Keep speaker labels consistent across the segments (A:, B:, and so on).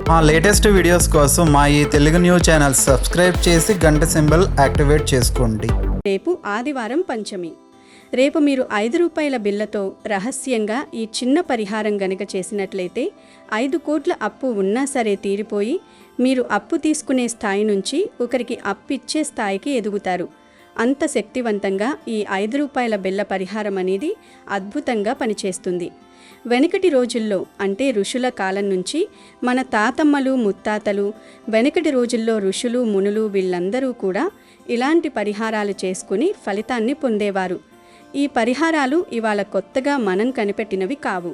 A: మా latest videos కోసం మా ఈ తెలుగు న్యూస్ ఛానల్ సబ్స్క్రైబ్ చేసి గంట సింబల్ యాక్టివేట్ చేసుకోండి.
B: రేపు ఆదివారం పంచమి. రేపు మీరు 5 రూపాయల బిళ్ళతో రహస్యంగా ఈ చిన్న పరిహారం గనుక చేసినట్లయితే 5 కోట్ల అప్పు ఉన్నా సరే తీరిపోయి మీరు అప్పు తీసుకునే స్థాయి నుంచి ఒకరికి అప్పు ఇచ్చే స్థాయికి ఎదుగుతారు. అంత శక్తివంతంగా ఈ 5 రూపాయల బిళ్ళ పరిహారం అనేది అద్భుతంగా పనిచేస్తుంది. వెనుకటి రోజుల్లో అంటే ఋషుల కాలం నుంచి మన తాతమ్మలు ముత్తాతలు వెనుకటి రోజుల్లో ఋషులు మునులు వీళ్ళందరూ కూడా ఇలాంటి పరిహారాలు చేసుకుని ఫలితాన్ని పొందేవారు. ఈ పరిహారాలు ఇవాళ కొత్తగా మనం కనిపెట్టినవి కావు.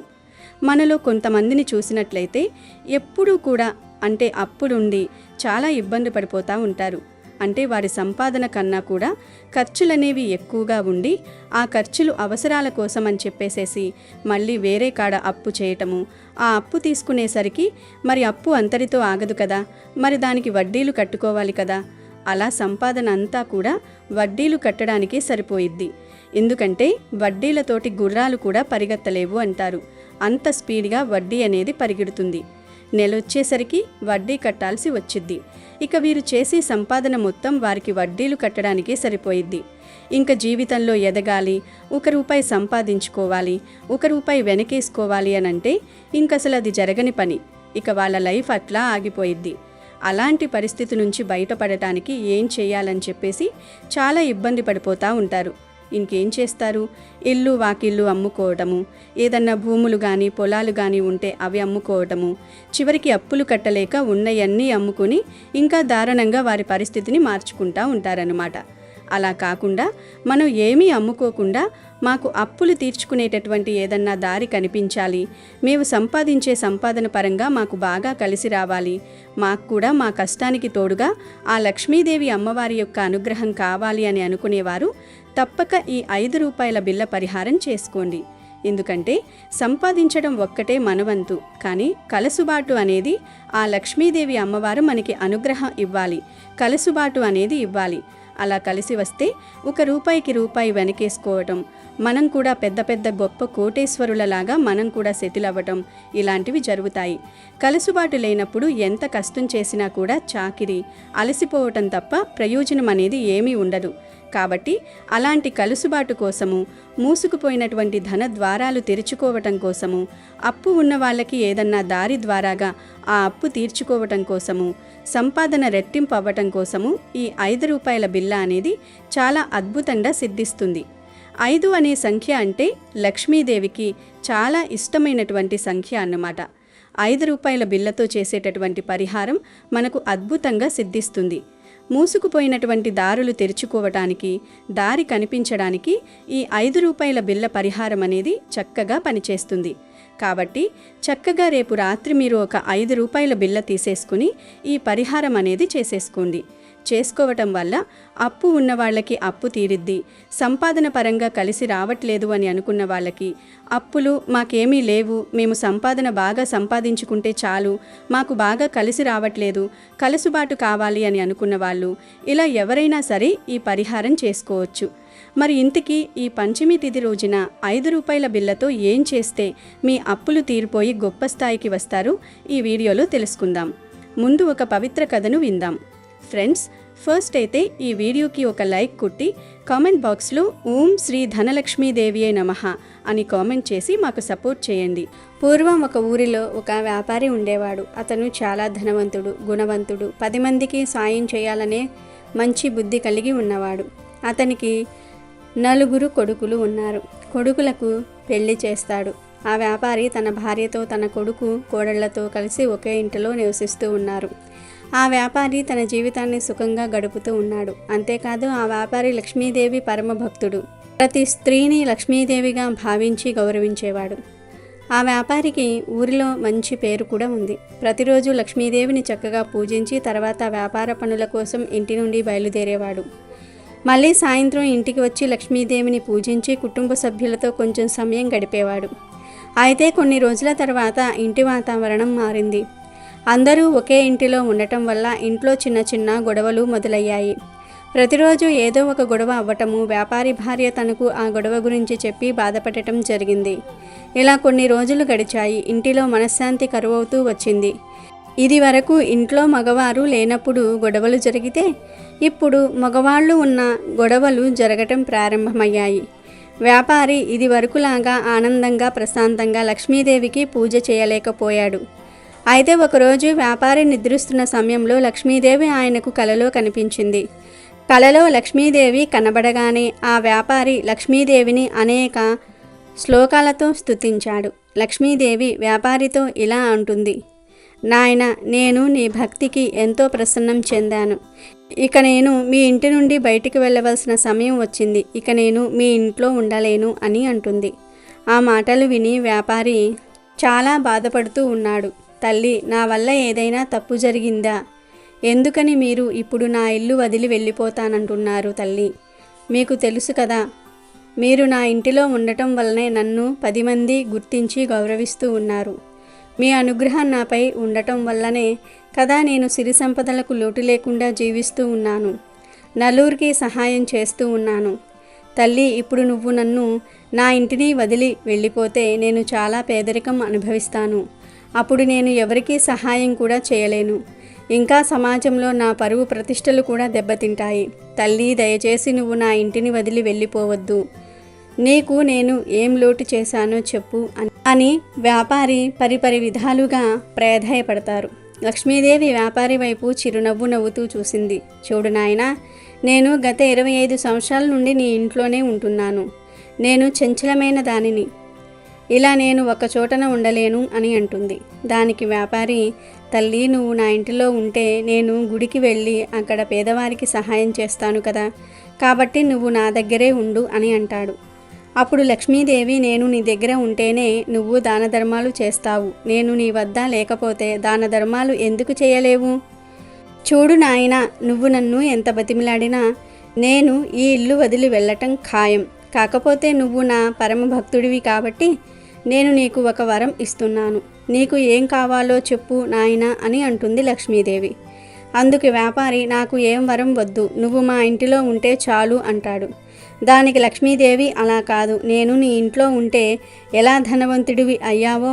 B: మనలో కొంతమందిని చూసినట్లయితే ఎప్పుడూ కూడా అంటే అప్పుడుండి చాలా ఇబ్బంది పడిపోతూ ఉంటారు. అంటే వారి సంపాదన కన్నా కూడా ఖర్చులనేవి ఎక్కువగా ఉండి ఆ ఖర్చులు అవసరాల కోసం అని చెప్పేసేసి మళ్ళీ వేరే కాడ అప్పు చేయటము, ఆ అప్పు తీసుకునేసరికి మరి అప్పు అంతటితో ఆగదు కదా, మరి దానికి వడ్డీలు కట్టుకోవాలి కదా, అలా సంపాదన అంతా కూడా వడ్డీలు కట్టడానికి సరిపోయిద్ది. ఎందుకంటే వడ్డీలతోటి గుర్రాలు కూడా పరిగెత్తలేవు అంటారు. అంత స్పీడ్గా వడ్డీ అనేది పరిగెడుతుంది. నెలొచ్చేసరికి వడ్డీ కట్టాల్సి వచ్చిద్ది. ఇక వీరు చేసే సంపాదన మొత్తం వారికి వడ్డీలు కట్టడానికే సరిపోయిద్ది. ఇంకా జీవితంలో ఎదగాలి, ₹1 సంపాదించుకోవాలి, ₹1 వెనకేసుకోవాలి అని అంటే ఇంకసలు అది జరగని పని. ఇక వాళ్ళ లైఫ్ అట్లా ఆగిపోయిద్ది. అలాంటి పరిస్థితి నుంచి బయటపడటానికి ఏం చేయాలని చెప్పేసి చాలా ఇబ్బంది పడిపోతూ ఉంటారు. ఇంకేం చేస్తారు? ఇల్లు వాకిళ్ళు అమ్ముకోవటము, ఏదన్నా భూములు కానీ పొలాలు కానీ ఉంటే అవి అమ్ముకోవటము, చివరికి అప్పులు కట్టలేక ఉన్నయన్నీ అమ్ముకుని ఇంకా దారుణంగా వారి పరిస్థితిని మార్చుకుంటూ ఉంటారన్నమాట. అలా కాకుండా మనం ఏమీ అమ్ముకోకుండా మాకు అప్పులు తీర్చుకునేటటువంటి ఏదన్నా దారి కనిపించాలి, మేము సంపాదించే సంపాదన పరంగా మాకు బాగా కలిసి రావాలి, మాకు కూడా మా కష్టానికి తోడుగా ఆ లక్ష్మీదేవి అమ్మవారి యొక్క అనుగ్రహం కావాలి అని అనుకునేవారు తప్పక ఈ 5 రూపాయల బిళ్ళ పరిహారం చేసుకోండి. ఎందుకంటే సంపాదించడం ఒక్కటే మనవంతు, కానీ కలసుబాటు అనేది ఆ లక్ష్మీదేవి అమ్మవారు మనకి అనుగ్రహం ఇవ్వాలి, కలసుబాటు అనేది ఇవ్వాలి. అలా కలిసి వస్తే ₹1 వెనకేసుకోవటం, మనం కూడా పెద్ద పెద్ద గొప్ప కోటేశ్వరులలాగా మనం కూడా సెటిల్ అవ్వటం ఇలాంటివి జరుగుతాయి. కలుసుబాటు లేనప్పుడు ఎంత కష్టం చేసినా కూడా చాకిరి, అలసిపోవటం తప్ప ప్రయోజనం అనేది ఏమీ ఉండదు. కాబట్టి అలాంటి కలుసుబాటు కోసము, మూసుకుపోయినటువంటి ధన ద్వారాలు తెరుచుకోవటం కోసము, అప్పు ఉన్న వాళ్ళకి ఏదన్నా దారి ద్వారాగా ఆ అప్పు తీర్చుకోవటం కోసము, సంపాదన రెట్టింపు అవ్వటం కోసము ఈ 5 రూపాయల బిళ్ళ అనేది చాలా అద్భుతంగా సిద్ధిస్తుంది. 5 అనే సంఖ్య అంటే లక్ష్మీదేవికి చాలా ఇష్టమైనటువంటి సంఖ్య అన్నమాట. 5 రూపాయల బిళ్ళతో చేసేటటువంటి పరిహారం మనకు అద్భుతంగా సిద్ధిస్తుంది. మూసుకుపోయినటువంటి దారులు తెరుచుకోవటానికి, దారి కనిపించడానికి ఈ 5 రూపాయల బిళ్ళ పరిహారం అనేది చక్కగా పనిచేస్తుంది. కాబట్టి చక్కగా రేపు రాత్రి మీరు ఒక 5 రూపాయల బిళ్ళ తీసేసుకుని ఈ పరిహారం అనేది చేసేసుకోండి. చేసుకోవటం వల్ల అప్పు ఉన్న వాళ్ళకి అప్పు తీరిద్ది, సంపాదన పరంగా కలిసి రావట్లేదు అని అనుకున్న వాళ్ళకి అప్పులు మాకేమీ లేవు, మేము సంపాదన బాగా సంపాదించుకుంటే చాలు, మాకు బాగా కలిసి రావట్లేదు, కలుసుబాటు కావాలి అని అనుకున్న వాళ్ళు ఇలా ఎవరైనా సరే ఈ పరిహారం చేసుకోవచ్చు. మరి ఇంతకీ ఈ పంచమి తిథి రోజున 5 రూపాయల బిళ్ళతో ఏం చేస్తే మీ అప్పులు తీరిపోయి గొప్ప స్థాయికి వస్తారు ఈ వీడియోలో తెలుసుకుందాం. ముందు ఒక పవిత్ర కథను విందాం. ఫ్రెండ్స్, ఫస్ట్ అయితే ఈ వీడియోకి ఒక లైక్ కొట్టి కామెంట్ బాక్స్లో ఓం శ్రీ ధనలక్ష్మీదేవియే నమః అని కామెంట్ చేసి మాకు సపోర్ట్ చేయండి. పూర్వం ఒక ఊరిలో ఒక వ్యాపారి ఉండేవాడు. అతను చాలా ధనవంతుడు, గుణవంతుడు, 10 మందికి సాయం చేయాలనే మంచి బుద్ధి కలిగి ఉన్నవాడు. అతనికి 4 కొడుకులు ఉన్నారు. కొడుకులకు పెళ్లి చేస్తాడు. ఆ వ్యాపారి తన భార్యతో, తన కొడుకు కోడళ్లతో కలిసి ఒకే ఇంటిలో నివసిస్తూ ఉన్నారు. ఆ వ్యాపారి తన జీవితాన్ని సుఖంగా గడుపుతూ ఉన్నాడు. అంతేకాదు ఆ వ్యాపారి లక్ష్మీదేవి పరమభక్తుడు. ప్రతి స్త్రీని లక్ష్మీదేవిగా భావించి గౌరవించేవాడు. ఆ వ్యాపారికి ఊరిలో మంచి పేరు కూడా ఉంది. ప్రతిరోజు లక్ష్మీదేవిని చక్కగా పూజించి తర్వాత వ్యాపార పనుల కోసం ఇంటి నుండి బయలుదేరేవాడు. మళ్ళీ సాయంత్రం ఇంటికి వచ్చి లక్ష్మీదేవిని పూజించి కుటుంబ సభ్యులతో కొంచెం సమయం గడిపేవాడు. అయితే కొన్ని రోజుల తర్వాత ఇంటి వాతావరణం మారింది. అందరూ ఒకే ఇంటిలో ఉండటం వల్ల ఇంట్లో చిన్న చిన్న గొడవలు మొదలయ్యాయి. ప్రతిరోజు ఏదో ఒక గొడవ అవ్వటము, వ్యాపారి భార్య తనకు ఆ గొడవ గురించి చెప్పి బాధపడటం జరిగింది. ఇలా కొన్ని రోజులు గడిచాయి. ఇంటిలో మనశ్శాంతి కరువవుతూ వచ్చింది. ఇది వరకు ఇంట్లో మగవారు లేనప్పుడు గొడవలు జరిగితే ఇప్పుడు మగవాళ్ళు ఉన్న గొడవలు జరగటం ప్రారంభమయ్యాయి. వ్యాపారి ఇది వరకులాగా ఆనందంగా ప్రశాంతంగా లక్ష్మీదేవికి పూజ చేయలేకపోయాడు. అయితే ఒకరోజు వ్యాపారి నిద్రిస్తున్న సమయంలో లక్ష్మీదేవి ఆయనకు కలలో కనిపించింది. కలలో లక్ష్మీదేవి కనబడగానే ఆ వ్యాపారి లక్ష్మీదేవిని అనేక శ్లోకాలతో స్తుతించాడు. లక్ష్మీదేవి వ్యాపారితో ఇలా అంటుంది, నాయన, నేను నీ భక్తికి ఎంతో ప్రసన్నం చెందాను. ఇక నేను మీ ఇంటి నుండి బయటికి వెళ్ళవలసిన సమయం వచ్చింది. ఇక నేను మీ ఇంట్లో ఉండలేను అని అంటుంది. ఆ మాటలు విని వ్యాపారి చాలా బాధపడుతూ ఉన్నాడు. తల్లి, నా వల్ల ఏదైనా తప్పు జరిగిందా? ఎందుకని మీరు ఇప్పుడు నా ఇల్లు వదిలి వెళ్ళిపోతానంటున్నారు తల్లి? మీకు తెలుసు కదా, మీరు నా ఇంటిలో ఉండటం వల్లనే నన్ను 10 మంది గుర్తించి గౌరవిస్తూ ఉన్నారు. మీ అనుగ్రహం నాపై ఉండటం వల్లనే కదా నేను సిరి సంపదలకు లోటు లేకుండా జీవిస్తూ ఉన్నాను. నలుగురికి సహాయం చేస్తూ ఉన్నాను. తల్లి, ఇప్పుడు నువ్వు నన్ను నా ఇంటిని వదిలి వెళ్ళిపోతే నేను చాలా పేదరికం అనుభవిస్తాను. అప్పుడు నేను ఎవరికీ సహాయం కూడా చేయలేను. ఇంకా సమాజంలో నా పరువు ప్రతిష్టలు కూడా దెబ్బతింటాయి. తల్లి, దయచేసి నువ్వు నా ఇంటిని వదిలి వెళ్ళిపోవద్దు. నీకు నేను ఏం లోటు చేశానో చెప్పు అని వ్యాపారి పరిపరి విధాలుగా ప్రాధేయపడతారు. లక్ష్మీదేవి వ్యాపారి వైపు చిరునవ్వు నవ్వుతూ చూసింది. చూడు నాయనా, నేను గత 25 సంవత్సరాల నుండి నీ ఇంట్లోనే ఉంటున్నాను. నేను చంచలమైన దానిని. ఇలా నేను ఒక చోటన ఉండలేను అని అంటుంది. దానికి వ్యాపారి, తల్లి, నువ్వు నా ఇంటిలో ఉంటే నేను గుడికి వెళ్ళి అక్కడ పేదవారికి సహాయం చేస్తాను కదా, కాబట్టి నువ్వు నా దగ్గరే ఉండు అని అంటాడు. అప్పుడు లక్ష్మీదేవి, నేను నీ దగ్గర ఉంటేనే నువ్వు దాన ధర్మాలు చేస్తావు. నేను నీ వద్ద లేకపోతే దాన ధర్మాలు ఎందుకు చేయలేవు? చూడు నాయనా, నువ్వు నన్ను ఎంత బతిమిలాడినా నేను ఈ ఇల్లు వదిలి వెళ్ళటం ఖాయం. కాకపోతే నువ్వు నా పరమ భక్తుడివి కాబట్టి నేను నీకు ఒక వరం ఇస్తున్నాను. నీకు ఏం కావాలో చెప్పు నాయనా అని అంటుంది లక్ష్మీదేవి. అందుకు వ్యాపారి, నాకు ఏం వరం వద్దు, నువ్వు మా ఇంటిలో ఉంటే చాలు అంటాడు. దానికి లక్ష్మీదేవి, అలా కాదు, నేను నీ ఇంట్లో ఉంటే ఎలా ధనవంతుడివి అయ్యావో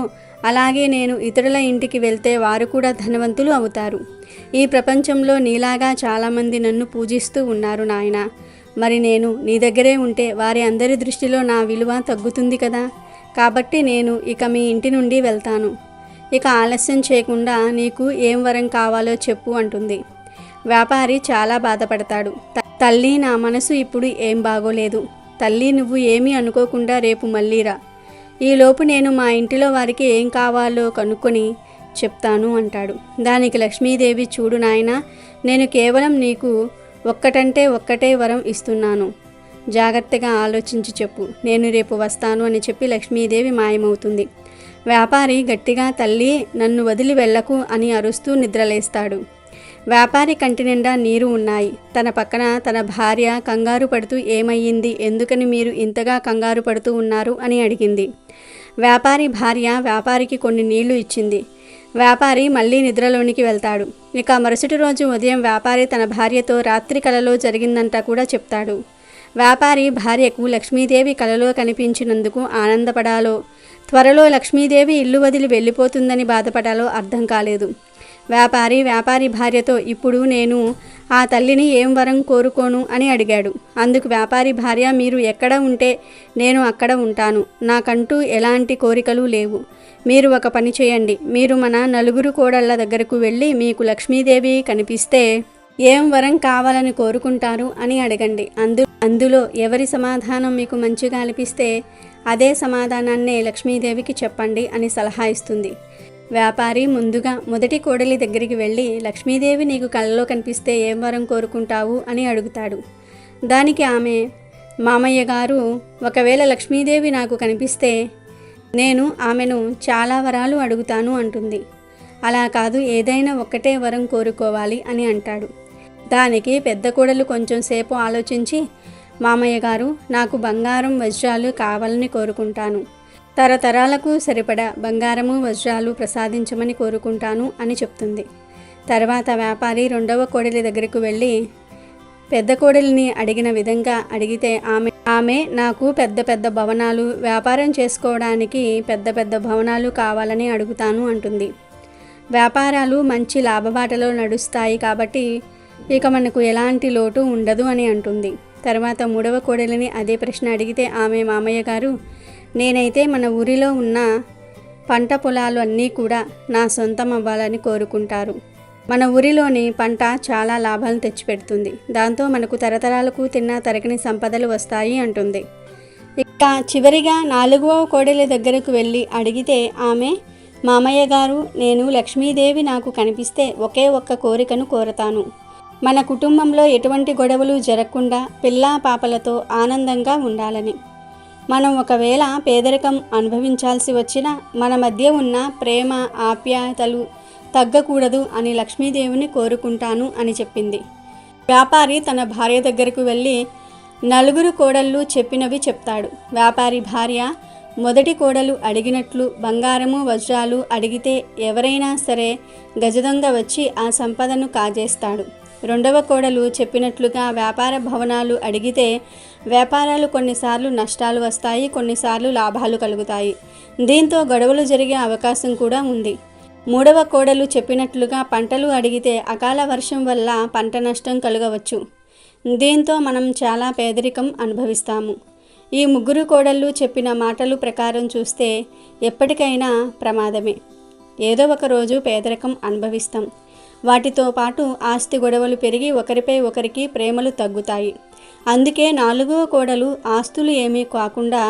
B: అలాగే నేను ఇతరుల ఇంటికి వెళ్తే వారు కూడా ధనవంతులు అవుతారు. ఈ ప్రపంచంలో నీలాగా చాలామంది నన్ను పూజిస్తూ ఉన్నారు నాయనా. మరి నేను నీ దగ్గరే ఉంటే వారి అందరి దృష్టిలో నా విలువ తగ్గుతుంది కదా. కాబట్టి నేను ఇక మీ ఇంటి నుండి వెళ్తాను. ఇక ఆలస్యం చేయకుండా నీకు ఏం వరం కావాలో చెప్పు అంటుంది. వ్యాపారి చాలా బాధపడతాడు. తల్లి, నా మనసు ఇప్పుడు ఏం బాగోలేదు. తల్లి, నువ్వు ఏమీ అనుకోకుండా రేపు మళ్ళీ రా. ఈలోపు నేను మా ఇంటిలో వారికి ఏం కావాలో కనుక్కొని చెప్తాను అంటాడు. దానికి లక్ష్మీదేవి, చూడు నాయనా, నేను కేవలం నీకు ఒక్కటంటే ఒక్కటే వరం ఇస్తున్నాను. జాగ్రత్తగా ఆలోచించి చెప్పు. నేను రేపు వస్తాను అని చెప్పి లక్ష్మీదేవి మాయమవుతుంది. వ్యాపారి గట్టిగా, తల్లి, నన్ను వదిలి వెళ్ళకు అని అరుస్తూ నిద్రలేస్తాడు. వ్యాపారి కంటి నిండా నీరు ఉన్నాయి. తన పక్కన తన భార్య కంగారు పడుతూ, ఏమయ్యింది, ఎందుకని మీరు ఇంతగా కంగారు పడుతూ ఉన్నారు అని అడిగింది. వ్యాపారి భార్య వ్యాపారికి కొన్ని నీళ్లు ఇచ్చింది. వ్యాపారి మళ్ళీ నిద్రలోనికి వెళ్తాడు. ఇక మరుసటి రోజు ఉదయం వ్యాపారి తన భార్యతో రాత్రి కలలో జరిగిందంతా కూడా చెప్తాడు. వ్యాపారి భార్యకు లక్ష్మీదేవి కలలో కనిపించినందుకు ఆనందపడాలో, త్వరలో లక్ష్మీదేవి ఇల్లు వదిలి వెళ్ళిపోతుందని బాధపడాలో అర్థం కాలేదు. వ్యాపారి భార్యతో, ఇప్పుడు నేను ఆ తల్లిని ఏం వరం కోరుకోను అని అడిగాడు. అందుకు వ్యాపారి భార్య, మీరు ఎక్కడ ఉంటే నేను అక్కడ ఉంటాను. నాకంటూ ఎలాంటి కోరికలు లేవు. మీరు ఒక పని చేయండి. మీరు మన నలుగురు కోడళ్ళ దగ్గరకు వెళ్ళి మీకు లక్ష్మీదేవి కనిపిస్తే ఏం వరం కావాలని కోరుకుంటారు అని అడగండి. అందులో ఎవరి సమాధానం మీకు మంచిగా అనిపిస్తే అదే సమాధానాన్నే లక్ష్మీదేవికి చెప్పండి అని సలహా ఇస్తుంది. వ్యాపారి ముందుగా మొదటి కోడలి దగ్గరికి వెళ్ళి, లక్ష్మీదేవి నీకు కలలో కనిపిస్తే ఏం వరం కోరుకుంటావు అని అడుగుతాడు. దానికి ఆమె, మామయ్య గారు, ఒకవేళ లక్ష్మీదేవి నాకు కనిపిస్తే నేను ఆమెను చాలా వరాలు అడుగుతాను అంటుంది. అలా కాదు, ఏదైనా ఒక్కటే వరం కోరుకోవాలి అని అంటాడు. దానికి పెద్ద కోడలు కొంచెం సేపు ఆలోచించి, మామయ్య గారు, నాకు బంగారం వజ్రాలు కావాలని కోరుకుంటాను. తరతరాలకు సరిపడా బంగారము వజ్రాలు ప్రసాదించమని కోరుకుంటాను అని చెప్తుంది. తర్వాత వ్యాపారి రెండవ కోడలి దగ్గరకు వెళ్ళి పెద్ద కోడలిని అడిగిన విధంగా అడిగితే ఆమె నాకు పెద్ద పెద్ద భవనాలు, వ్యాపారం చేసుకోవడానికి పెద్ద పెద్ద భవనాలు కావాలని అడుగుతాను అంటుంది. వ్యాపారాలు మంచి లాభబాటలో నడుస్తాయి కాబట్టి ఇక మనకు ఎలాంటి లోటు ఉండదు అని అంటుంది. తర్వాత మూడవ కోడలిని అదే ప్రశ్న అడిగితే ఆమె, మామయ్య గారు, నేనైతే మన ఊరిలో ఉన్న పంట పొలాలు అన్నీ కూడా నా సొంతం అవ్వాలని కోరుకుంటారు. మన ఊరిలోని పంట చాలా లాభాలను తెచ్చిపెడుతుంది. దాంతో మనకు తరతరాలకు తిన్న తరగని సంపదలు వస్తాయి అంటుంది. ఇక చివరిగా నాలుగవ కోడలి దగ్గరకు వెళ్ళి అడిగితే ఆమె, మామయ్య గారు, నేను లక్ష్మీదేవి నాకు కనిపిస్తే ఒకే ఒక్క కోరికను కోరతాను. మన కుటుంబంలో ఎటువంటి గొడవలు జరగకుండా పిల్లా పాపలతో ఆనందంగా ఉండాలని. మనం ఒకవేళ పేదరికం అనుభవించాల్సి వచ్చినా మన మధ్య ఉన్న ప్రేమ ఆప్యాయతలు తగ్గకూడదు అని లక్ష్మీదేవిని కోరుకుంటాను అని చెప్పింది. వ్యాపారి తన భార్య దగ్గరకు వెళ్ళి నలుగురు కోడళ్ళు చెప్పినవి చెప్తాడు. వ్యాపారి భార్య మొదటి కోడలు అడిగినట్లు బంగారము వజ్రాలు అడిగితే ఎవరైనా సరే గజదొంగ వచ్చి ఆ సంపదను కాజేస్తాడు. రెండవ కోడలు చెప్పినట్లుగా వ్యాపార భవనాలు అడిగితే వ్యాపారాలు కొన్నిసార్లు నష్టాలు వస్తాయి, కొన్నిసార్లు లాభాలు కలుగుతాయి. దీంతో గొడవలు జరిగే అవకాశం కూడా ఉంది. మూడవ కోడలు చెప్పినట్లుగా పంటలు అడిగితే అకాల వర్షం వల్ల పంట నష్టం కలగవచ్చు. దీంతో మనం చాలా పేదరికం అనుభవిస్తాము. ఈ ముగ్గురు కోడళ్ళు చెప్పిన మాటలు ప్రకారం చూస్తే ఎప్పటికైనా ప్రమాదమే. ఏదో ఒక రోజు పేదరికం అనుభవిస్తాం. వాటితో పాటు ఆస్తి గొడవలు పెరిగి ఒకరిపై ఒకరికి ప్రేమలు తగ్గుతాయి. అందుకే నాలుగవ కోడలు ఆస్తులు ఏమీ కాకుండా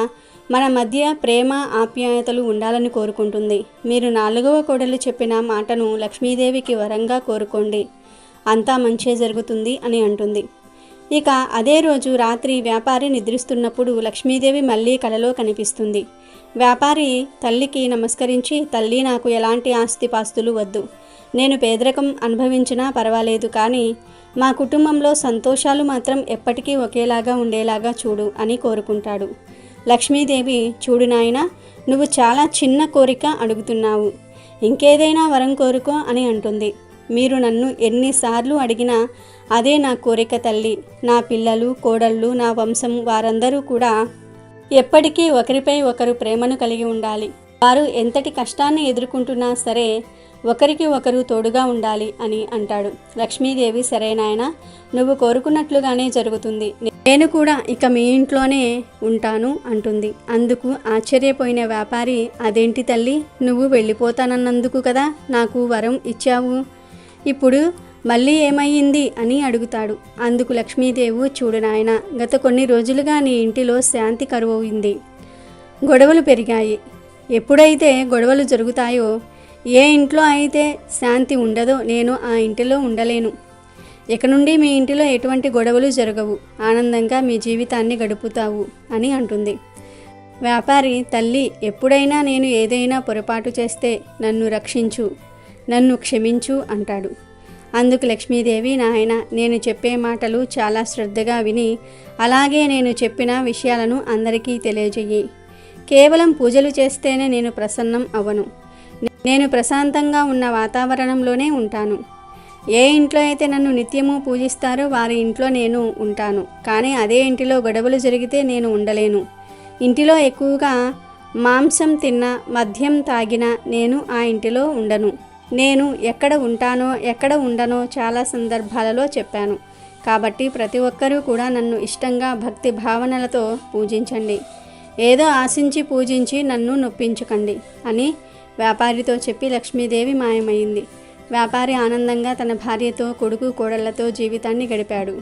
B: మన మధ్య ప్రేమ ఆప్యాయతలు ఉండాలని కోరుకుంటుంది. మీరు నాలుగవ కోడలు చెప్పిన మాటను లక్ష్మీదేవికి వరంగా కోరుకోండి, అంతా మంచే జరుగుతుంది అని అంటుంది. ఇక అదే రోజు రాత్రి వ్యాపారి నిద్రిస్తున్నప్పుడు లక్ష్మీదేవి మళ్ళీ కలలో కనిపిస్తుంది. వ్యాపారి తల్లికి నమస్కరించి, తల్లి, నాకు ఎలాంటి ఆస్తిపాస్తులు వద్దు. నేను పేదరికం అనుభవించినా పర్వాలేదు, కానీ మా కుటుంబంలో సంతోషాలు మాత్రం ఎప్పటికీ ఒకేలాగా ఉండేలాగా చూడు అని కోరుకుంటాడు. లక్ష్మీదేవి, చూడు నాయనా, నువ్వు చాలా చిన్న కోరిక అడుగుతున్నావు, ఇంకేదైనా వరం కోరుకో అని అంటుంది. మీరు నన్ను ఎన్నిసార్లు అడిగినా అదే నా కోరిక తల్లి. నా పిల్లలు, కోడళ్ళు, నా వంశం వారందరూ కూడా ఎప్పటికీ ఒకరిపై ఒకరు ప్రేమను కలిగి ఉండాలి. వారు ఎంతటి కష్టాన్ని ఎదుర్కొంటున్నా సరే ఒకరికి ఒకరు తోడుగా ఉండాలి అని అంటాడు. లక్ష్మీదేవి, సరే నాయనా, నువ్వు కోరుకున్నట్లుగానే జరుగుతుంది. నేను కూడా ఇక మీ ఇంట్లోనే ఉంటాను అంటుంది. అందుకు ఆశ్చర్యపోయిన వ్యాపారి, అదేంటి తల్లి, నువ్వు వెళ్ళిపోతానన్నందుకు కదా నాకు వరం ఇచ్చావు, ఇప్పుడు మళ్ళీ ఏమయ్యింది అని అడుగుతాడు. అందుకు లక్ష్మీదేవి, చూడు నాయనా, గత కొన్ని రోజులుగా నీ ఇంటిలో శాంతి కరువైంది. గొడవలు పెరిగాయి. ఎప్పుడైతే గొడవలు జరుగుతాయో, ఏ ఇంట్లో అయితే శాంతి ఉండదో నేను ఆ ఇంటిలో ఉండలేను. ఇక నుండి మీ ఇంటిలో ఎటువంటి గొడవలు జరగవు, ఆనందంగా మీ జీవితాన్ని గడుపుతావు అని అంటుంది. వ్యాపారి, తల్లి, ఎప్పుడైనా నేను ఏదైనా పొరపాటు చేస్తే నన్ను రక్షించు, నన్ను క్షమించు అంటాడు. అందుకు లక్ష్మీదేవి, నాయన, నేను చెప్పే మాటలు చాలా శ్రద్ధగా విని అలాగే నేను చెప్పిన విషయాలను అందరికీ తెలియజేయి. కేవలం పూజలు చేస్తేనే నేను ప్రసన్నం అవ్వను. నేను ప్రశాంతంగా ఉన్న వాతావరణంలోనే ఉంటాను. ఏ ఇంట్లో అయితే నన్ను నిత్యము పూజిస్తారో వారి ఇంట్లో నేను ఉంటాను. కానీ అదే ఇంటిలో గొడవలు జరిగితే నేను ఉండలేను. ఇంటిలో ఎక్కువగా మాంసం తిన్నా, మద్యం తాగినా నేను ఆ ఇంటిలో ఉండను. నేను ఎక్కడ ఉంటానో ఎక్కడ ఉండనో చాలా సందర్భాలలో చెప్పాను. కాబట్టి ప్రతి ఒక్కరూ కూడా నన్ను ఇష్టంగా భక్తి భావనలతో పూజించండి. ఏదో ఆశించి పూజించి నన్ను నొప్పించకండి అని వ్యాపారితో చెప్పి లక్ష్మీదేవి మాయమైంది. వ్యాపారి ఆనందంగా తన భార్యతో, కొడుకు కోడళ్లతో జీవితాన్ని గడిపాడు.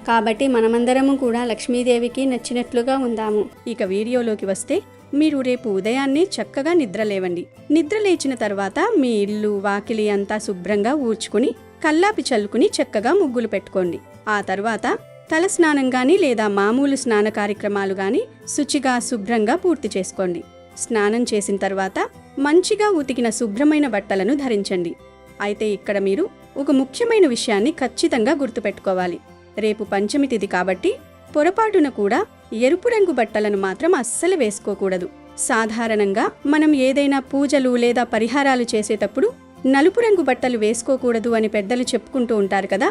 B: కాబట్టి మనమందరము కూడా లక్ష్మీదేవికి నచ్చినట్లుగా ఉందాము. ఇక వీడియోలోకి వస్తే, మీరు రేపు ఉదయాన్నే చక్కగా నిద్రలేవండి. నిద్ర లేచిన తర్వాత మీ ఇల్లు వాకిలి అంతా శుభ్రంగా ఊడ్చుకుని కల్లాపి చల్లుకుని చక్కగా ముగ్గులు పెట్టుకోండి. ఆ తర్వాత తల స్నానం గాని లేదా మామూలు స్నాన కార్యక్రమాలు గాని శుచిగా శుభ్రంగా పూర్తి చేసుకోండి. స్నానం చేసిన తర్వాత మంచిగా ఉతికిన శుభ్రమైన బట్టలను ధరించండి. అయితే ఇక్కడ మీరు ఒక ముఖ్యమైన విషయాన్ని ఖచ్చితంగా గుర్తుపెట్టుకోవాలి. రేపు పంచమి తిథి కాబట్టి పొరపాటున కూడా ఎరుపు రంగు బట్టలను మాత్రం అస్సలు వేసుకోకూడదు. సాధారణంగా మనం ఏదైనా పూజలు లేదా పరిహారాలు చేసేటప్పుడు నలుపు రంగు బట్టలు వేసుకోకూడదు అని పెద్దలు చెప్పుకుంటూ ఉంటారు కదా.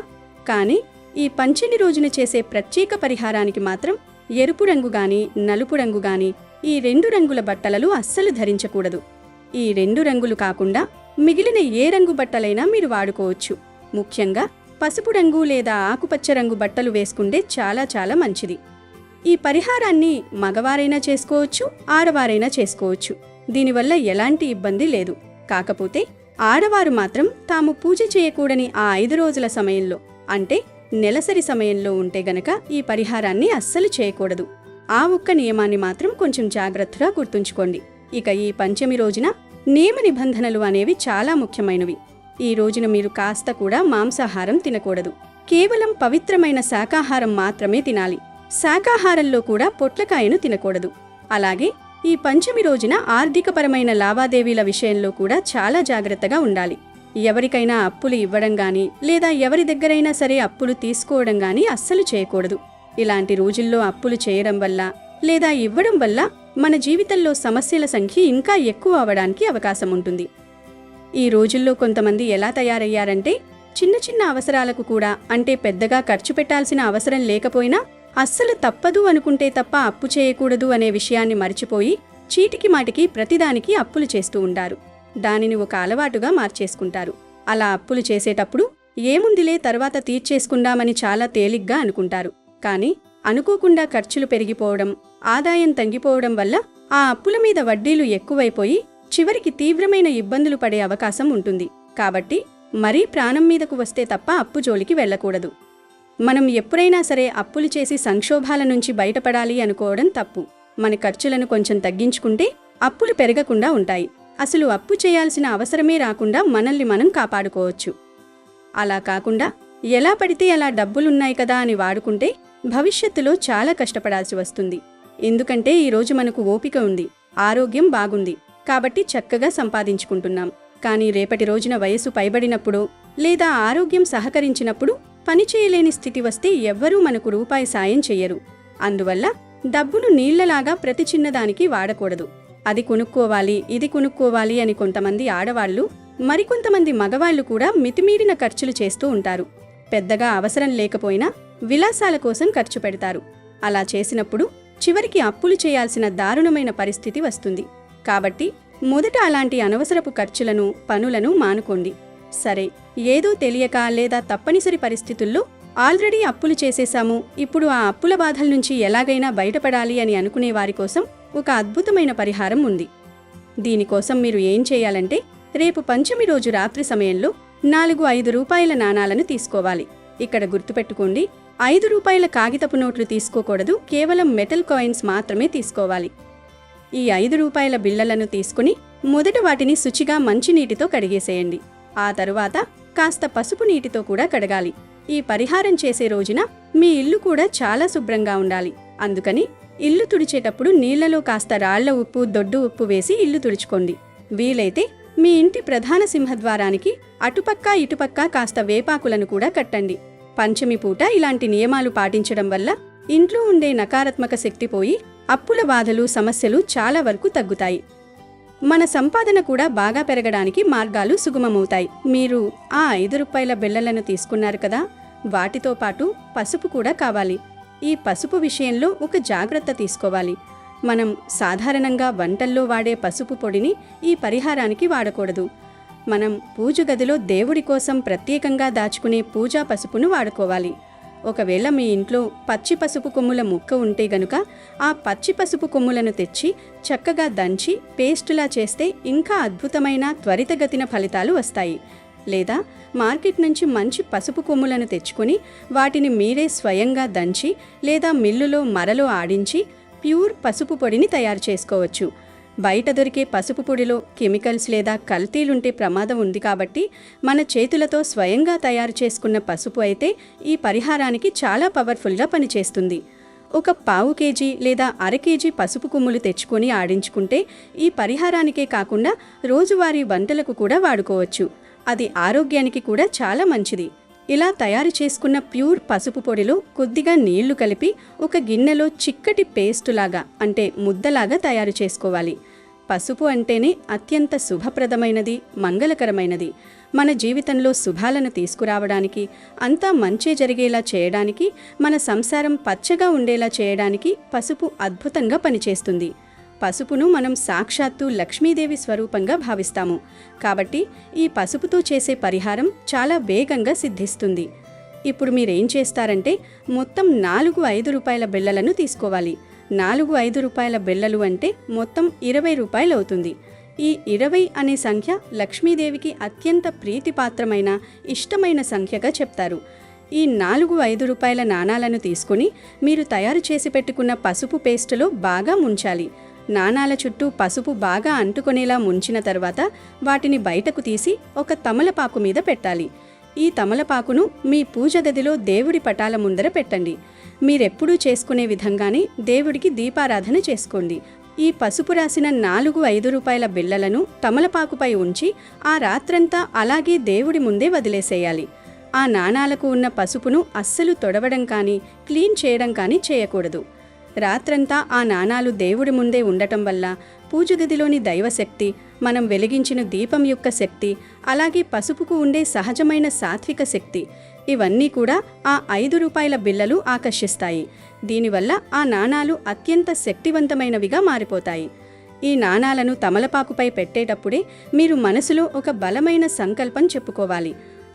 B: కానీ ఈ పంచమి రోజున చేసే ప్రత్యేక పరిహారానికి మాత్రం ఎరుపు రంగు గాని నలుపు రంగు గాని ఈ రెండు రంగుల బట్టలను అస్సలు ధరించకూడదు. ఈ రెండు రంగులు కాకుండా మిగిలిన ఏ రంగు బట్టలైనా మీరు వాడుకోవచ్చు. ముఖ్యంగా పసుపు రంగు లేదా ఆకుపచ్చ రంగు బట్టలు వేసుకుంటే చాలా చాలా మంచిది. ఈ పరిహారాన్ని మగవారైనా చేసుకోవచ్చు, ఆడవారైనా చేసుకోవచ్చు. దీనివల్ల ఎలాంటి ఇబ్బంది లేదు. కాకపోతే ఆడవారు మాత్రం తాము పూజ చేయకూడని ఆ 5 రోజుల సమయంలో, అంటే నెలసరి సమయంలో ఉంటే గనక ఈ పరిహారాన్ని అస్సలు చేయకూడదు. ఆ ఒక్క నియమాన్ని మాత్రం కొంచెం జాగ్రత్తగా గుర్తుంచుకోండి. ఇక ఈ పంచమి రోజున నియమ నిబంధనలు అనేవి చాలా ముఖ్యమైనవి. ఈ రోజున మీరు కాస్త కూడా మాంసాహారం తినకూడదు. కేవలం పవిత్రమైన శాకాహారం మాత్రమే తినాలి. శాకాహారంలో కూడా పొట్లకాయను తినకూడదు. అలాగే ఈ పంచమి రోజున ఆర్థికపరమైన లావాదేవీల విషయంలో కూడా చాలా జాగ్రత్తగా ఉండాలి. ఎవరికైనా అప్పులు ఇవ్వడం గానీ లేదా ఎవరి దగ్గరైనా సరే అప్పులు తీసుకోవడం గానీ అస్సలు చేయకూడదు. ఇలాంటి రోజుల్లో అప్పులు చేయడం వల్ల లేదా ఇవ్వడం వల్ల మన జీవితంలో సమస్యల సంఖ్య ఇంకా ఎక్కువ అవడానికి అవకాశం ఉంటుంది. ఈ రోజుల్లో కొంతమంది ఎలా తయారయ్యారంటే చిన్న చిన్న అవసరాలకు కూడా, అంటే పెద్దగా ఖర్చు పెట్టాల్సిన అవసరం లేకపోయినా అస్సలు తప్పదు అనుకుంటే తప్ప అప్పు చేయకూడదు అనే విషయాన్ని మరిచిపోయి చీటికి మాటికి ప్రతిదానికి అప్పులు చేస్తూ ఉంటారు. దానిని ఒక అలవాటుగా మార్చేసుకుంటారు. అలా అప్పులు చేసేటప్పుడు ఏముందిలే తర్వాత తీర్చేసుకుందామని చాలా తేలిగ్గా అనుకుంటారు. కానీ అనుకోకుండా ఖర్చులు పెరిగిపోవడం, ఆదాయం తగ్గిపోవడం వల్ల ఆ అప్పుల మీద వడ్డీలు ఎక్కువైపోయి చివరికి తీవ్రమైన ఇబ్బందులు పడే అవకాశం ఉంటుంది. కాబట్టి మరీ ప్రాణం మీదకు వస్తే తప్ప అప్పు జోలికి వెళ్లకూడదు. మనం ఎప్పుడైనా సరే అప్పులు చేసి సంక్షోభాల నుంచి బయటపడాలి అనుకోవడం తప్పు. మన ఖర్చులను కొంచెం తగ్గించుకుంటే అప్పులు పెరగకుండా ఉంటాయి. అసలు అప్పు చేయాల్సిన అవసరమే రాకుండా మనల్ని మనం కాపాడుకోవచ్చు. అలా కాకుండా ఎలా పడితే అలా డబ్బులున్నాయి కదా అని వాడుకుంటే భవిష్యత్తులో చాలా కష్టపడాల్సి వస్తుంది. ఎందుకంటే ఈరోజు మనకు ఓపిక ఉంది, ఆరోగ్యం బాగుంది కాబట్టి చక్కగా సంపాదించుకుంటున్నాం. కానీ రేపటి రోజున వయసు పైబడినప్పుడు లేదా ఆరోగ్యం సహకరించినప్పుడు పనిచేయలేని స్థితి వస్తే ఎవ్వరూ మనకు రూపాయి సాయం చెయ్యరు. అందువల్ల డబ్బును నీళ్లలాగా ప్రతి చిన్నదానికి వాడకూడదు. అది కొనుక్కోవాలి, ఇది కొనుక్కోవాలి అని కొంతమంది ఆడవాళ్లు, మరికొంతమంది మగవాళ్లు కూడా మితిమీరిన ఖర్చులు చేస్తూ ఉంటారు. పెద్దగా అవసరం లేకపోయినా విలాసాల కోసం ఖర్చు పెడతారు. అలా చేసినప్పుడు చివరికి అప్పులు చేయాల్సిన దారుణమైన పరిస్థితి వస్తుంది. కాబట్టి మొదట అలాంటి అనవసరపు ఖర్చులను, పనులను మానుకోండి. సరే, ఏదో తెలియక లేదా తప్పనిసరి పరిస్థితుల్లో ఆల్రెడీ అప్పులు చేసేశాము, ఇప్పుడు ఆ అప్పుల బాధల నుంచి ఎలాగైనా బయటపడాలి అని అనుకునే వారి కోసం ఒక అద్భుతమైన పరిహారం ఉంది. దీనికోసం మీరు ఏం చేయాలంటే, రేపు పంచమి రోజు రాత్రి సమయంలో 4-5 రూపాయల నాణాలను తీసుకోవాలి. ఇక్కడ గుర్తుపెట్టుకోండి, 5 రూపాయల కాగితపు నోట్లు తీసుకోకూడదు, కేవలం మెటల్ కాయిన్స్ మాత్రమే తీసుకోవాలి. ఈ 5 రూపాయల బిళ్లలను తీసుకుని మొదట వాటిని శుచిగా మంచినీటితో కడిగేసేయండి. ఆ తరువాత కాస్త పసుపు నీటితో కూడా కడగాలి. ఈ పరిహారం చేసే రోజున మీ ఇల్లు కూడా చాలా శుభ్రంగా ఉండాలి. అందుకని ఇల్లు తుడిచేటప్పుడు నీళ్లలో కాస్త రాళ్ల ఉప్పు, దొడ్డు ఉప్పు వేసి ఇల్లు తుడుచుకోండి. వీలైతే మీ ఇంటి ప్రధాన సింహద్వారానికి అటుపక్క ఇటుపక్క కాస్త వేపాకులను కూడా కట్టండి. పంచమి పూట ఇలాంటి నియమాలు పాటించడం వల్ల ఇంట్లో ఉండే నకారాత్మక శక్తి పోయి అప్పుల బాధలు, సమస్యలు చాలా వరకు తగ్గుతాయి. మన సంపాదన కూడా బాగా పెరగడానికి మార్గాలు సుగమమవుతాయి. మీరు ఆ 5 రూపాయల బిళ్లలను తీసుకున్నారు కదా, వాటితో పాటు పసుపు కూడా కావాలి. ఈ పసుపు విషయంలో ఒక జాగ్రత్త తీసుకోవాలి. మనం సాధారణంగా వంటల్లో వాడే పసుపు పొడిని ఈ పరిహారానికి వాడకూడదు. మనం పూజ గదిలో దేవుడి కోసం ప్రత్యేకంగా దాచుకునే పూజా పసుపును వాడుకోవాలి. ఒకవేళ మీ ఇంట్లో పచ్చి పసుపు కొమ్ముల ముక్క ఉంటే గనుక ఆ పచ్చి పసుపు కొమ్ములను తెచ్చి చక్కగా దంచి పేస్టులా చేస్తే ఇంకా అద్భుతమైన త్వరితగతిన ఫలితాలు వస్తాయి. లేదా మార్కెట్ నుంచి మంచి పసుపు కొమ్ములను తెచ్చుకొని వాటిని మీరే స్వయంగా దంచి లేదా మిల్లులో మరలో ఆడించి ప్యూర్ పసుపు పొడిని తయారు చేసుకోవచ్చు. బయట దొరికే పసుపు పొడిలో కెమికల్స్ లేదా కల్తీలుంటే ప్రమాదం ఉంది. కాబట్టి మన చేతులతో స్వయంగా తయారు చేసుకున్న పసుపు అయితే ఈ పరిహారానికి చాలా పవర్ఫుల్గా పనిచేస్తుంది. ఒక 1/4 కేజీ లేదా 1/2 కేజీ పసుపు కొమ్ములు తెచ్చుకొని ఆడించుకుంటే ఈ పరిహారానికే కాకుండా రోజువారీ వంటలకు కూడా వాడుకోవచ్చు. అది ఆరోగ్యానికి కూడా చాలా మంచిది. ఇలా తయారు చేసుకున్న ప్యూర్ పసుపు పొడిలో కొద్దిగా నీళ్లు కలిపి ఒక గిన్నెలో చిక్కటి పేస్టులాగా, అంటే ముద్దలాగా తయారు చేసుకోవాలి. పసుపు అంటేనే అత్యంత శుభప్రదమైనది, మంగళకరమైనది. మన జీవితంలో శుభాలను తీసుకురావడానికి, అంతా మంచే జరిగేలా చేయడానికి, మన సంసారం పచ్చగా ఉండేలా చేయడానికి పసుపు అద్భుతంగా పనిచేస్తుంది. పసుపును మనం సాక్షాత్తు లక్ష్మీదేవి స్వరూపంగా భావిస్తాము. కాబట్టి ఈ పసుపుతో చేసే పరిహారం చాలా వేగంగా సిద్ధిస్తుంది. ఇప్పుడు మీరేం చేస్తారంటే మొత్తం 4 రూపాయల బిళ్ళలను తీసుకోవాలి. 4 రూపాయల బిళ్ళలు అంటే మొత్తం 20 రూపాయలు అవుతుంది. ఈ 20 అనే సంఖ్య లక్ష్మీదేవికి అత్యంత ప్రీతిపాత్రమైన ఇష్టమైన సంఖ్యగా చెప్తారు. ఈ 4 రూపాయల నాణాలను తీసుకుని మీరు తయారు చేసి పెట్టుకున్న పసుపు పేస్టులో బాగా ముంచాలి. నాణాల చుట్టూ పసుపు బాగా అంటుకొనేలా ముంచిన తర్వాత వాటిని బయటకు తీసి ఒక తమలపాకు మీద పెట్టాలి. ఈ తమలపాకును మీ పూజ గదిలో దేవుడి పటాల ముందర పెట్టండి. మీరెప్పుడూ చేసుకునే విధంగానే దేవుడికి దీపారాధన చేసుకోండి. ఈ పసుపు రాసిన 4 రూపాయల బిళ్ళలను తమలపాకుపై ఉంచి ఆ రాత్రంతా అలాగే దేవుడి ముందే వదిలేసేయాలి. ఆ నాణాలకు ఉన్న పసుపును అస్సలు తొడవడం కానీ క్లీన్ చేయడం కానీ చేయకూడదు. రాత్రంతా ఆ నాణాలు దేవుడి ముందే ఉండటం వల్ల పూజ గదిలోని దైవశక్తి, మనం వెలిగించిన దీపం యొక్క శక్తి, అలాగే పసుపుకు ఉండే సహజమైన సాత్విక శక్తి ఇవన్నీ కూడా ఆ 5 రూపాయల బిళ్ళలు ఆకర్షిస్తాయి. దీనివల్ల ఆ నాణాలు అత్యంత శక్తివంతమైనవిగా మారిపోతాయి. ఈ నాణాలను తమలపాకుపై పెట్టేటప్పుడే మీరు మనసులో ఒక బలమైన సంకల్పం చెప్పుకోవాలి.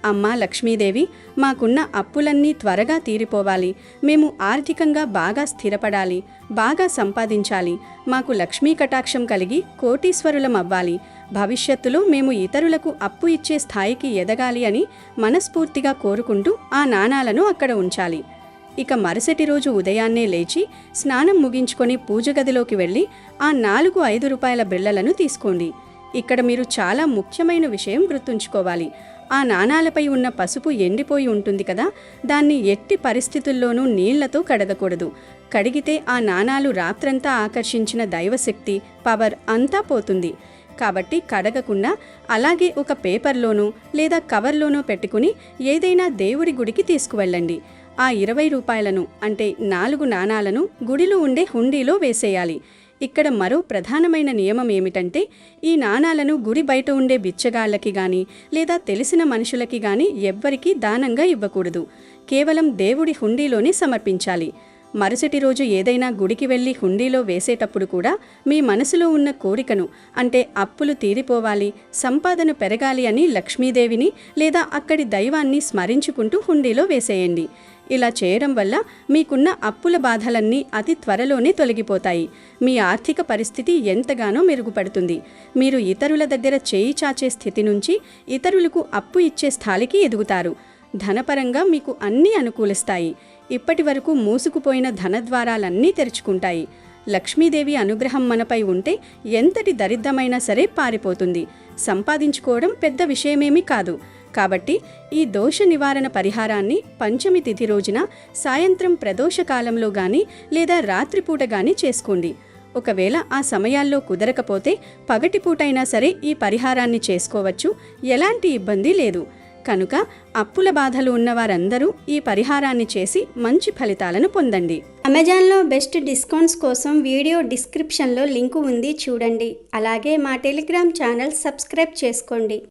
B: అమ్మా లక్ష్మీదేవి, మాకున్న అప్పులన్నీ త్వరగా తీరిపోవాలి, మేము ఆర్థికంగా బాగా స్థిరపడాలి, బాగా సంపాదించాలి, మాకు లక్ష్మీ కటాక్షం కలిగి కోటీశ్వరులం అవ్వాలి, భవిష్యత్తులో మేము ఇతరులకు అప్పు ఇచ్చే స్థాయికి ఎదగాలి అని మనస్ఫూర్తిగా కోరుకుంటూ ఆ నాణాలను అక్కడ ఉంచాలి. ఇక మరుసటి రోజు ఉదయాన్నే లేచి స్నానం ముగించుకొని పూజ గదిలోకి వెళ్ళి ఆ 4 రూపాయల బిళ్ళలను తీసుకోండి. ఇక్కడ మీరు చాలా ముఖ్యమైన విషయం గుర్తుంచుకోవాలి. ఆ నాణాలపై ఉన్న పసుపు ఎండిపోయి ఉంటుంది కదా, దాన్ని ఎట్టి పరిస్థితుల్లోనూ నీళ్లతో కడగకూడదు. కడిగితే ఆ నాణాలు రాత్రంతా ఆకర్షించిన దైవశక్తి, పవర్ అంతా పోతుంది. కాబట్టి కడగకుండా అలాగే ఒక పేపర్లోనో లేదా కవర్లోనో పెట్టుకుని ఏదైనా దేవుడి గుడికి తీసుకువెళ్ళండి. ఆ 20 రూపాయలను అంటే 4 నాణాలను గుడిలో ఉండే హుండీలో వేసేయాలి. ఇక్కడ మరో ప్రధానమైన నియమం ఏమిటంటే ఈ నాణాలను గుడి బయట ఉండే బిచ్చగాళ్లకి గాని లేదా తెలిసిన మనుషులకి గాని ఎవ్వరికీ దానంగా ఇవ్వకూడదు. కేవలం దేవుడి హుండీలోనే సమర్పించాలి. మరుసటి రోజు ఏదైనా గుడికి వెళ్ళి హుండీలో వేసేటప్పుడు కూడా మీ మనసులో ఉన్న కోరికను, అంటే అప్పులు తీరిపోవాలి, సంపాదన పెరగాలి అని లక్ష్మీదేవిని లేదా అక్కడి దైవాన్ని స్మరించుకుంటూ హుండీలో వేసేయండి. ఇలా చేయడం వల్ల మీకున్న అప్పుల బాధలన్నీ అతి త్వరలోనే తొలగిపోతాయి. మీ ఆర్థిక పరిస్థితి ఎంతగానో మెరుగుపడుతుంది. మీరు ఇతరుల దగ్గర చేయి చాచే స్థితి నుంచి ఇతరులకు అప్పు ఇచ్చే స్థాయికి ఎదుగుతారు. ధనపరంగా మీకు అన్నీ అనుకూలిస్తాయి. ఇప్పటి వరకు మూసుకుపోయిన ధనద్వారాలన్నీ తెరుచుకుంటాయి. లక్ష్మీదేవి అనుగ్రహం మనపై ఉంటే ఎంతటి దరిద్రమైనా సరే పారిపోతుంది. సంపాదించుకోవడం పెద్ద విషయమేమీ కాదు. కాబట్టి ఈ దోష నివారణ పరిహారాన్ని పంచమి తిథి రోజున సాయంత్రం ప్రదోష కాలంలో గాని లేదా రాత్రిపూట గాని చేసుకోండి. ఒకవేళ ఆ సమయాల్లో కుదరకపోతే పగటిపూటైనా సరే ఈ పరిహారాన్ని చేసుకోవచ్చు. ఎలాంటి ఇబ్బంది లేదు. కనుక అప్పుల బాధలు ఉన్నవారందరూ ఈ పరిహారాన్ని చేసి మంచి ఫలితాలను పొందండి.
C: అమెజాన్లో బెస్ట్ డిస్కౌంట్స్ కోసం వీడియో డిస్క్రిప్షన్లో లింకు ఉంది, చూడండి. అలాగే మా టెలిగ్రామ్ ఛానల్ సబ్స్క్రైబ్ చేసుకోండి.